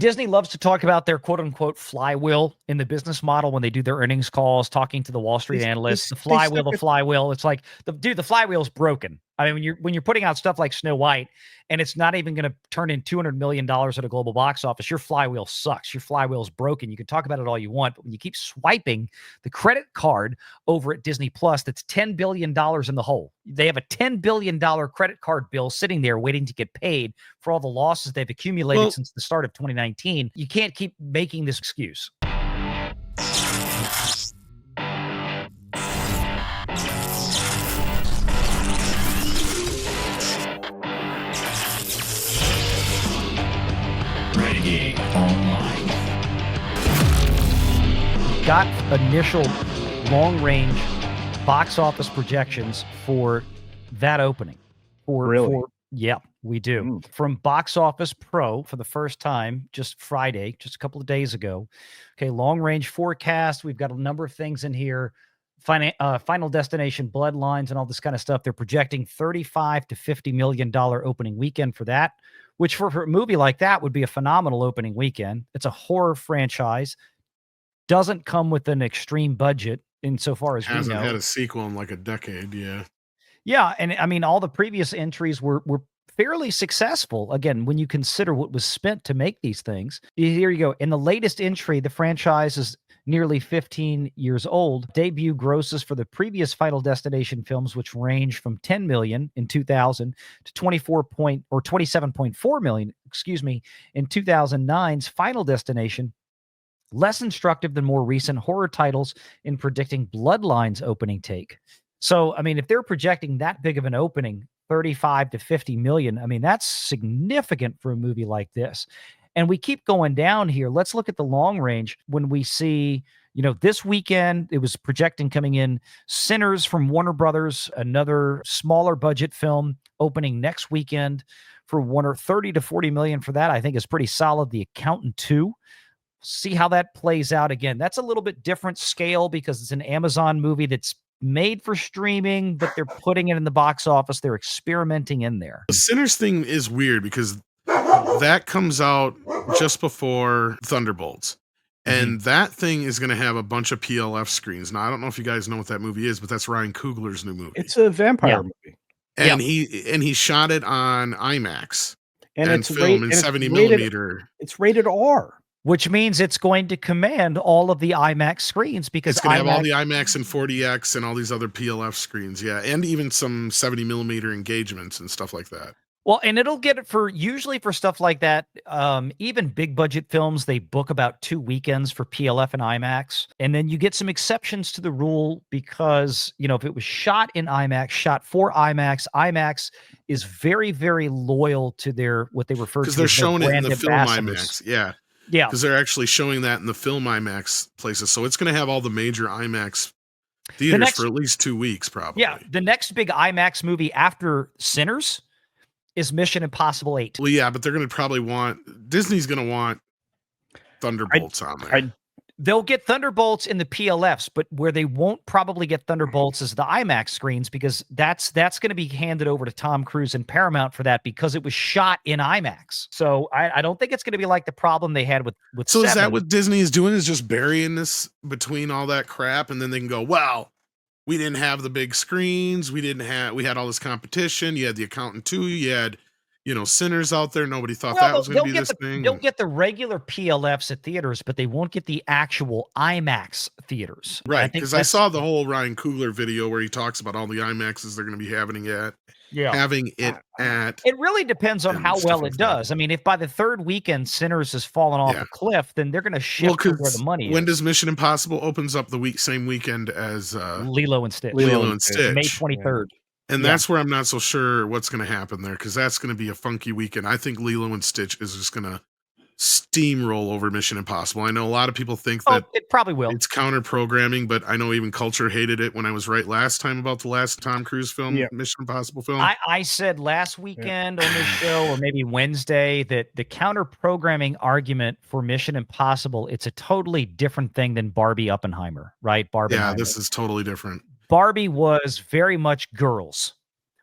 Disney loves to talk about their quote unquote flywheel in the business model when they do their earnings calls, talking to the Wall Street analysts. The flywheel. It's like the flywheel's broken. I mean, when you're putting out stuff like Snow White and it's not even going to turn in $200 million at a global box office, your flywheel sucks. Your flywheel's broken. You can talk about it all you want, but when you keep swiping the credit card over at Disney Plus, that's $10 billion in the hole. They have a $10 billion credit card bill sitting there waiting to get paid for all the losses they've accumulated since the start of 2019. You can't keep making this excuse. Online. Got initial long-range box office projections for that opening. Yeah, we do. From Box Office Pro for the first time, just Friday, just a couple of days ago. Okay, long-range forecast. We've got a number of things in here. Final Destination, Bloodlines, and all this kind of stuff. They're projecting $35 to $50 million opening weekend for that, which for a movie like that would be a phenomenal opening weekend. It's a horror franchise. Doesn't come with an extreme budget insofar as we know. Hasn't had a sequel in like a decade, yeah. Yeah, and I mean, all the previous entries were fairly successful. Again, when you consider what was spent to make these things. Here you go. In the latest entry, the franchise is nearly 15 years old. Debut grosses for the previous Final Destination films, which range from 10 million in 2000 to 27.4 million, in 2009's Final Destination, less instructive than more recent horror titles in predicting Bloodlines opening take. So, I mean, if they're projecting that big of an opening, 35 to 50 million, I mean, that's significant for a movie like this. And we keep going down here. Let's look at the long range when we see, this weekend, it was projecting coming in Sinners from Warner Brothers, another smaller budget film opening next weekend for Warner, 30 to 40 million for that. I think is pretty solid. The Accountant 2. See how that plays out. Again, that's a little bit different scale because it's an Amazon movie that's made for streaming, but they're putting it in the box office. They're experimenting in there. The Sinners thing is weird because that comes out just before Thunderbolts. And that thing is going to have a bunch of PLF screens. Now, I don't know if you guys know what that movie is, but that's Ryan Coogler's new movie. It's a vampire movie. And he shot it on IMAX and film in 70 millimeter. It's rated R. Which means it's going to command all of the IMAX screens because it's going to have all the IMAX and 40X and all these other PLF screens. Yeah. And even some 70 millimeter engagements and stuff like that. Well, and it'll get it usually for stuff like that. Even big budget films, they book about 2 weekends for PLF and IMAX. And then you get some exceptions to the rule because, if it was shot in IMAX, shot for IMAX, IMAX is very, very loyal to what they refer to as because they're showing it in the film ambassadors. IMAX. Yeah. Yeah. Because they're actually showing that in the film IMAX places. So it's going to have all the major IMAX theaters for at least 2 weeks, probably. Yeah. The next big IMAX movie after Sinners is Mission Impossible 8. Well, yeah, but they're going to probably Disney's going to want Thunderbolts on there. They'll get Thunderbolts in the PLFs, but where they won't probably get Thunderbolts is the IMAX screens because that's going to be handed over to Tom Cruise and Paramount for that because it was shot in IMAX. So I don't think it's going to be like the problem they had with So 7. Is that what Disney is doing? Is just burying this between all that crap, and then they can go, well, we didn't have the big screens, we had all this competition. You had The Accountant 2, you had Sinners out there. Nobody thought that was going to be this thing. They'll get the regular PLFs at theaters, but they won't get the actual IMAX theaters. Right, because I saw the whole Ryan Coogler video where he talks about all the IMAXs they're going to be having it at. It really depends on how well it does. I mean, if by the third weekend Sinners has fallen off a cliff, then they're going to shift to where the money is. When does Mission Impossible opens up same weekend as Lilo and Stitch? Lilo and Stitch. May 23rd. And that's where I'm not so sure what's going to happen there because that's going to be a funky weekend. I think Lilo and Stitch is just going to steamroll over Mission Impossible. I know a lot of people think that it probably will. It's counter programming, but I know even Culture hated it when I was right last time about the last Tom Cruise film, Mission Impossible film. I said last weekend on this show, or maybe Wednesday, that the counter programming argument for Mission Impossible, it's a totally different thing than Barbie Oppenheimer, right? Yeah, this is totally different. Barbie was very much girls.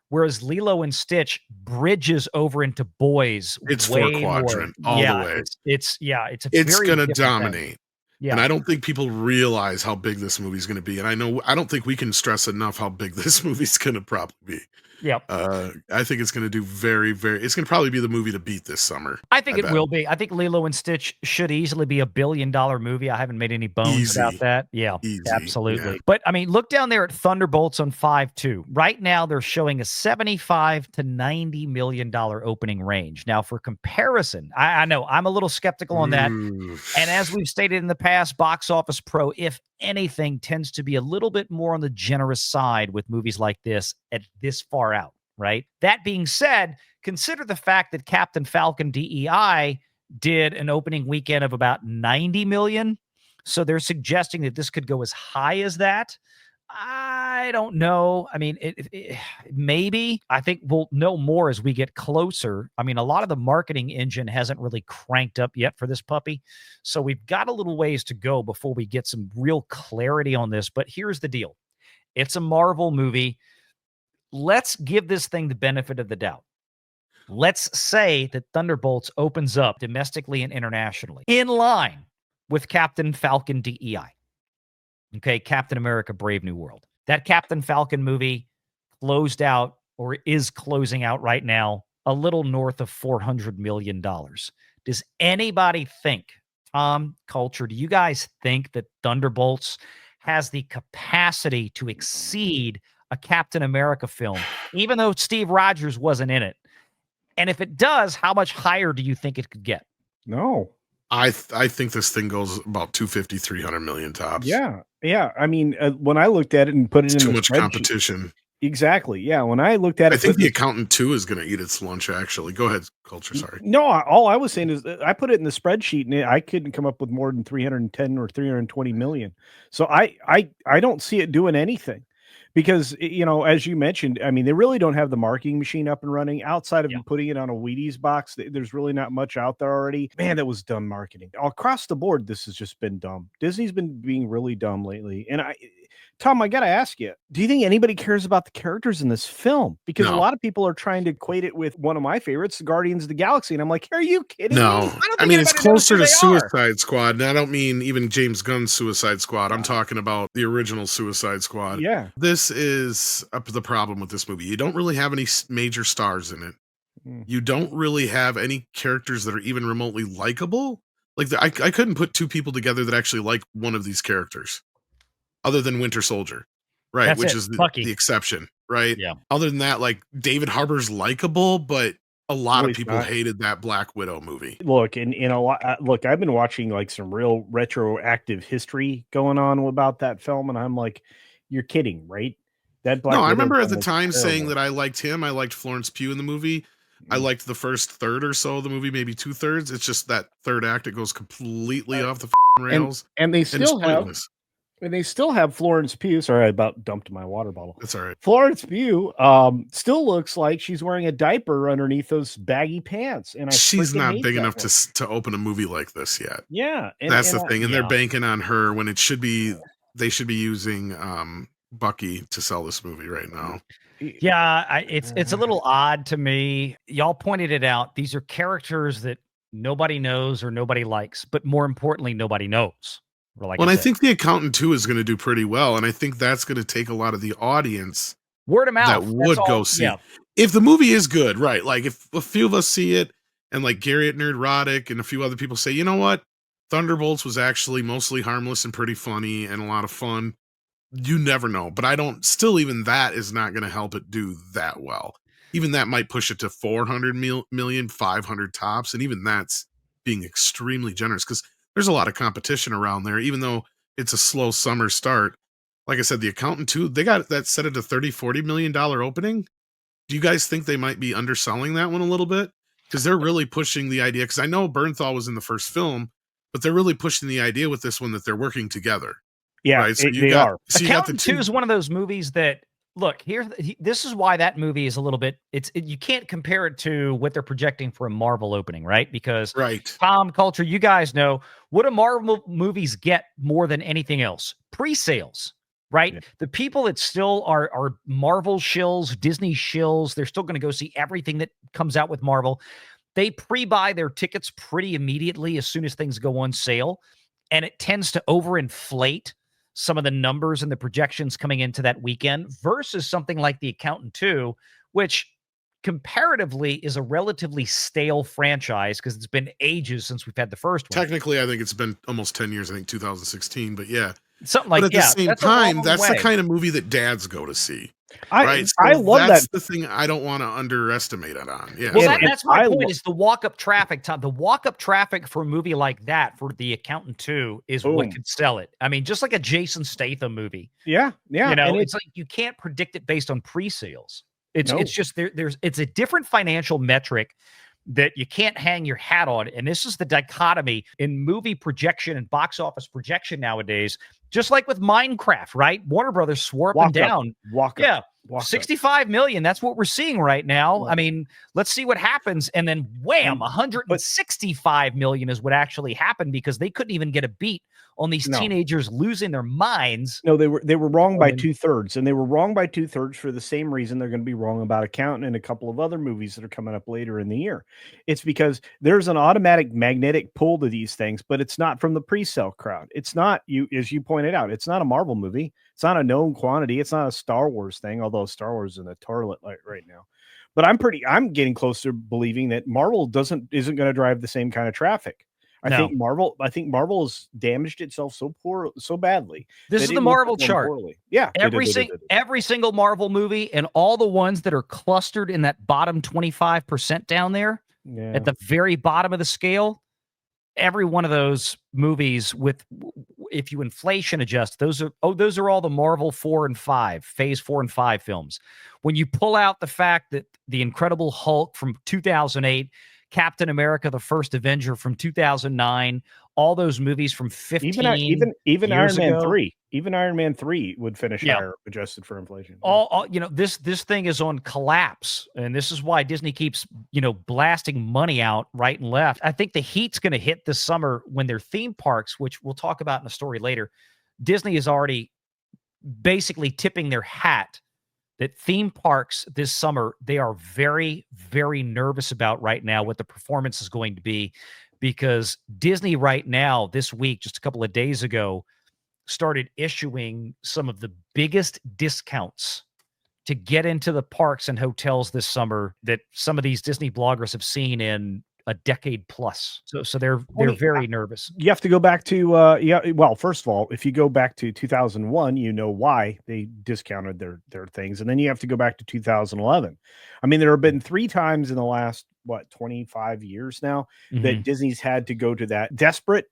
whereas Lilo and Stitch bridges over into boys It's way 4 more. quadrant all the Yeah, way. it's a It's very gonna different thing. dominate. Yeah. And I don't think people realize how big this movie's gonna be. And I don't think we can stress enough how big this movie's gonna probably be. Yep. I think it's gonna do very, very it's gonna probably be the movie to beat this summer. I think it bet. will be. I think Lilo and Stitch should easily be $1 billion movie. I haven't made any bones about Easy. that. Yeah, Easy, absolutely. yeah. But I mean, look down there at Thunderbolts on 5.2. Right now, they're showing a $75 to $90 million opening range. Now, for comparison, I know I'm a little skeptical on that. And as we've stated in the past, Box Office Pro, if anything, tends to be a little bit more on the generous side with movies like this at this far out, right? That being said, consider the fact that Captain Falcon DEI did an opening weekend of about 90 million. So they're suggesting that this could go as high as that. I don't know. I mean, maybe. I think we'll know more as we get closer. I mean, a lot of the marketing engine hasn't really cranked up yet for this puppy. So we've got a little ways to go before we get some real clarity on this. But here's the deal. It's a Marvel movie. Let's give this thing the benefit of the doubt. Let's say that Thunderbolts opens up domestically and internationally in line with Captain Falcon DEI. Okay, Captain America Brave New World. That Captain Falcon movie closed out or is closing out right now a little north of $400 million. Does anybody think, Tom, Culture, do you guys think that Thunderbolts has the capacity to exceed a Captain America film, even though Steve Rogers wasn't in it? And if it does, how much higher do you think it could get? No. I think this thing goes about 250, 300 million tops. Yeah. Yeah. I mean, when I looked at it and put it It's in too the much spreadsheet- competition. Exactly. Yeah. When I looked at it, I think The Accountant 2 is going to eat its lunch, actually. Go ahead, Culture. Sorry. No, all I was saying is that I put it in the spreadsheet and I couldn't come up with more than 310 or 320 million. So I don't see it doing anything because, as you mentioned, I mean, they really don't have the marketing machine up and running outside of putting it on a Wheaties box. There's really not much out there already. Man, that was dumb marketing. Across the board, this has just been dumb. Disney's been being really dumb lately. And Tom, I got to ask you, do you think anybody cares about the characters in this film? Because a lot of people are trying to equate it with one of my favorites, Guardians of the Galaxy. And I'm like, are you kidding me? No. I mean, it's closer to Suicide Squad. And I don't mean even James Gunn's Suicide Squad. I'm talking about the original Suicide Squad. Yeah. This is the problem with this movie. You don't really have any major stars in it. You don't really have any characters that are even remotely likable. Like, I couldn't put two people together that actually like one of these characters. Other than Winter Soldier, right? That's Which it, is Bucky. the exception, right? Yeah. Other than that, like David Harbour's likable, but a lot No, of he's people not. hated that Black Widow movie. Look, and a lot. Look, I've been watching like some real retroactive history going on about that film, and I'm like, you're kidding, right? That Black No, I Widow remember at film the was time saying terrible. that I liked him. I liked Florence Pugh in the movie. I liked the first third or so of the movie, maybe 2/3. It's just that third act, it goes completely off the rails. And they it's still have. pointless. And they still have Florence Pugh. Sorry, I about dumped my water bottle. That's all right. Florence Pugh still looks like she's wearing a diaper underneath those baggy pants. And She's freaking not hate big that enough one. to open a movie like this yet. Yeah. That's the thing. And they're yeah. banking on her when it should be, they should be using Bucky to sell this movie right now. Yeah, it's a little odd to me. Y'all pointed it out. These are characters that nobody knows or nobody likes, but more importantly, nobody knows. Like Well, I said. think The Accountant 2 is going to do pretty well. And I think that's going to take a lot of the audience word of mouth that would go see. Yeah. If the movie is good, right? Like if a few of us see it and like Gary at Nerdrotic and a few other people say, you know what? Thunderbolts was actually mostly harmless and pretty funny and a lot of fun. You never know. But even that is not going to help it do that well. Even that might push it to 400 million, 500 tops. And even that's being extremely generous because there's a lot of competition around there, even though it's a slow summer start. Like I said, The Accountant 2, they got that set at a $30-40 million opening. Do you guys think they might be underselling that one a little bit? Because they're really pushing the idea, because I know Bernthal was in the first film, but they're really pushing the idea with this one that they're working together. Yeah, right? So they are. So you got the Accountant 2 is one of those movies that, look, this is why that movie is a little bit, you can't compare it to what they're projecting for a Marvel opening, right? Because Tom, Culture, you guys know, what do Marvel movies get more than anything else? Pre-sales. right? Yeah. The people that still are Marvel shills, Disney shills, they're still going to go see everything that comes out with Marvel. They pre-buy their tickets pretty immediately as soon as things go on sale, and it tends to overinflate some of the numbers and the projections coming into that weekend versus something like The Accountant 2, which comparatively is a relatively stale franchise because it's been ages since we've had the first one. Technically, I think it's been almost 10 years, I think 2016, but yeah. Something But like, at the yeah, same that's a time, long that's the way. kind of movie that dads go to see. I Right? I So love that's that. the thing I don't want to underestimate it on. Yeah. Well, And that's my I point lo is the walk-up traffic time. The walk-up traffic for a movie like that, for The Accountant 2, is what Boom. could sell it. I mean, just like a Jason Statham movie. Yeah, yeah, You know, and it's like you can't predict it based on pre-sales. It's No. just it's a different financial metric that you can't hang your hat on. And this is the dichotomy in movie projection and box office projection nowadays. Just like with Minecraft, right? Warner Brothers swore up and Walk up, down. walk up, Yeah. walk up. 65 million. That's what we're seeing right now. Yeah. I mean, let's see what happens. And then wham, And- 165 million is what actually happened because they couldn't even get a beat on these No. teenagers losing their minds. No, they were wrong by And- 2/3, and they were wrong by 2/3 for the same reason they're going to be wrong about Accountant and a couple of other movies that are coming up later in the year. It's because there's an automatic magnetic pull to these things, but it's not from the pre-sale crowd. It's not as you pointed out, it's not a Marvel movie. It's not a known quantity. It's not a Star Wars thing, although Star Wars is in the toilet right now. But I'm getting close to believing that Marvel isn't going to drive the same kind of traffic. I No. think Marvel has damaged itself so badly. This that is it the will Marvel perform chart. poorly. Yeah, Every single Marvel movie and all the ones that are clustered in that bottom 25% down there Yeah. at the very bottom of the scale, every one of those movies with, if you inflation adjust, those are all the Marvel 4 and 5, phase 4 and 5 films. When you pull out the fact that the Incredible Hulk from 2008, Captain America, the First Avenger from 2009, all those movies from 15 even Iron years Man ago. 3, even Iron Man 3 would finish Yeah. higher adjusted for inflation. All this thing is on collapse, and this is why Disney keeps blasting money out right and left. I think the heat's going to hit this summer when their theme parks, which we'll talk about in a story later, Disney is already basically tipping their hat that theme parks this summer, they are very, very nervous about right now what the performance is going to be, because Disney right now, this week, just a couple of days ago, started issuing some of the biggest discounts to get into the parks and hotels this summer that some of these Disney bloggers have seen in a decade plus. So they're very nervous. You have to go back to well, first of all, if you go back to 2001, you know why they discounted their things, and then you have to go back to 2011. I mean, there have been 3 times in the last 25 years now that Disney's had to go to that desperate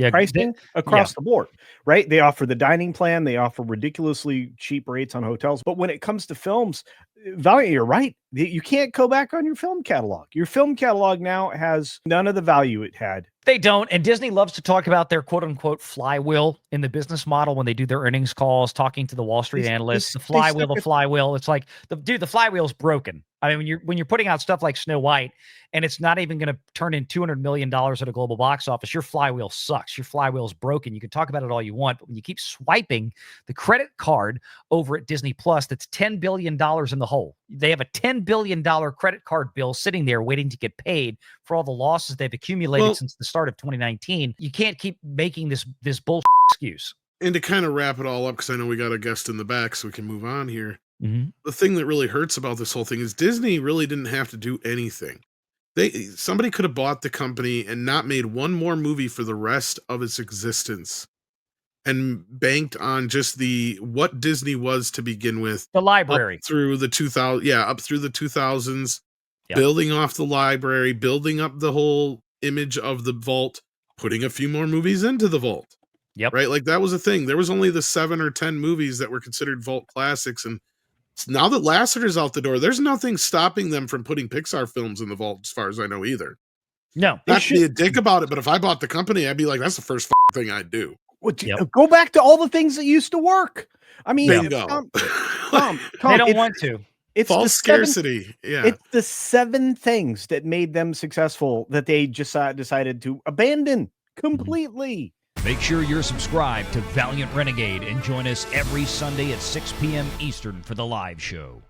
pricing across the board, right? They offer the dining plan, they offer ridiculously cheap rates on hotels, but when it comes to films, Valiant, you're right. You can't go back on your film catalog. Your film catalog now has none of the value it had. They don't. And Disney loves to talk about their quote unquote flywheel in the business model when they do their earnings calls, talking to the Wall Street analysts. The flywheel. It's like the flywheel's broken. I mean, when you're putting out stuff like Snow White and it's not even going to turn in $200 million at a global box office, your flywheel sucks. Your flywheel's broken. You can talk about it all you want, but when you keep swiping the credit card over at Disney Plus, that's $10 billion in the hole. They have a $10 billion credit card bill sitting there waiting to get paid for all the losses they've accumulated since the start of 2019. You can't keep making this bullshit excuse. And to kind of wrap it all up, because I know we got a guest in the back, so we can move on here. Mm-hmm. The thing that really hurts about this whole thing is Disney really didn't have to do anything. Somebody could have bought the company and not made one more movie for the rest of its existence, and banked on just what Disney was to begin with, the library up through the 2000s, building off the library, building up the whole image of the vault, putting a few more movies into the vault. Yep. Right, like that was a thing. There was only the 7 or 10 movies that were considered vault classics, and now that Lasseter's out the door, there's nothing stopping them from putting Pixar films in the vault, as far as I know, either. No. Not to be a dick about it, but if I bought the company, I'd be like, that's the first thing I'd do. Go back to all the things that used to work. I mean, Tom, they don't want to. It's false scarcity. It's the 7 things that made them successful that they just decided to abandon completely. Make sure you're subscribed to Valiant Renegade and join us every Sunday at 6 p.m. Eastern for the live show.